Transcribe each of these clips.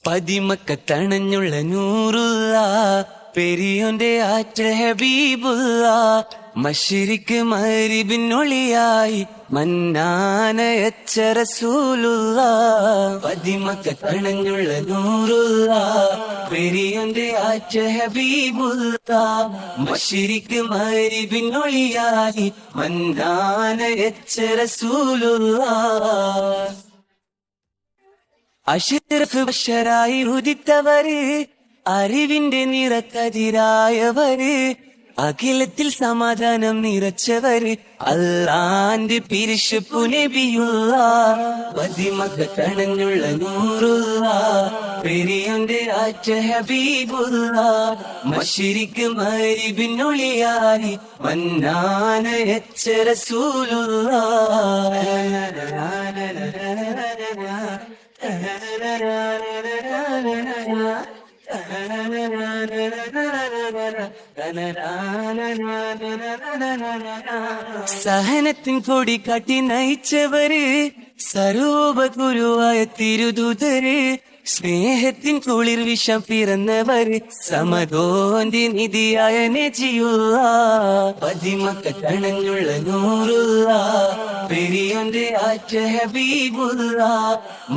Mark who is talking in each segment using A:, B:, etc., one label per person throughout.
A: പതിമക്കത്തണഞ്ഞുള്ള നൂറുള്ള പെരിയോന്റെ ആറ്റൽ ഹബീബുള്ള മശ്രിക്ക് മഗ്രിബിനൊളിയായി മന്നാനയച്ച റസൂലുള്ള പതിമക്കത്തണഞ്ഞുള്ള നൂറുള്ള പെരിയോന്റെ ആറ്റൽ ഹബീബുള്ള മശ്രിക്ക് മഗ്രിബിനൊളിയായി മന്നാനയച്ച റസൂലുള്ള അഷ്റഫ് ബശറായി ഉദിത്തവര് അറിവിന്റെ നിറക്കതിരായവര് അഖിലത്തിൽ സമാധാനം നിറച്ചവര് അല്ലാന്റെ പിരിശപ്പു നബിയുള്ള പതിമക്കത്തണഞ്ഞുള്ള നൂറുള്ള പെരിയോന്റെ ആറ്റ ഹബീബുള്ള മശ്രിക്ക് മഗ്രിബിനൊളിയായി മന്നാനയച്ച റസൂലുള്ള സഹനത്തിൻ കൊടി കാട്ടി നയിച്ചവര് സർവോപഗുരുവായ തിരുദൂതര് സ്നേഹത്തിൻ കുളിർ വിഷം പിറന്നവര് സമതോന്തി നിധിയായ നജിയുള്ള പതിമക്കത്തണഞ്ഞുള്ള നൂറുള്ള പെരിയോന്റെ ആറ്റ ഹബീബുള്ള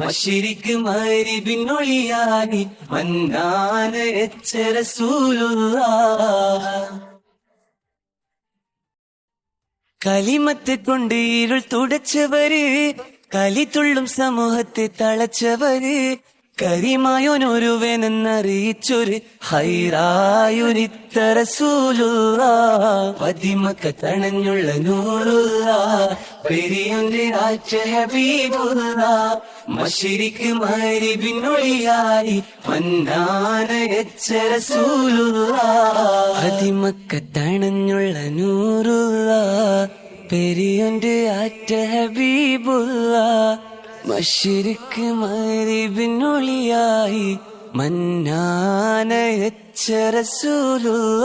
A: മശ്രിക്ക് മഗ്രിബിനൊളിയായി മന്നാനയച്ച റസൂലുള്ള കലിമത്ത് കൊണ്ട് ഇരുൾ തുടച്ചവര് കലിതുള്ളും സമൂഹത്തെ തളച്ചവര് കരിമായോനൊരുവനെന്നറിയിച്ചൊരു ഹൈറായൊരിത്ത റസൂലുള്ള പതിമക്കത്തണഞ്ഞുള്ള നൂറുള്ള പെരിയോന്റെ ആറ്റ ഹബീബുള്ള മശ്രിക്ക് മഗ്രിബിനൊളിയായി മന്നാനയച്ച റസൂലുള്ള പതിമക്കത്തണഞ്ഞുള്ള നൂറുള്ള പെരിയോന്റെ ആറ്റ ഹബീബുള്ള മശ്രിക്ക് മഗ്രിബിനൊളിയായി മന്നാനയച്ച റസൂലുള്ള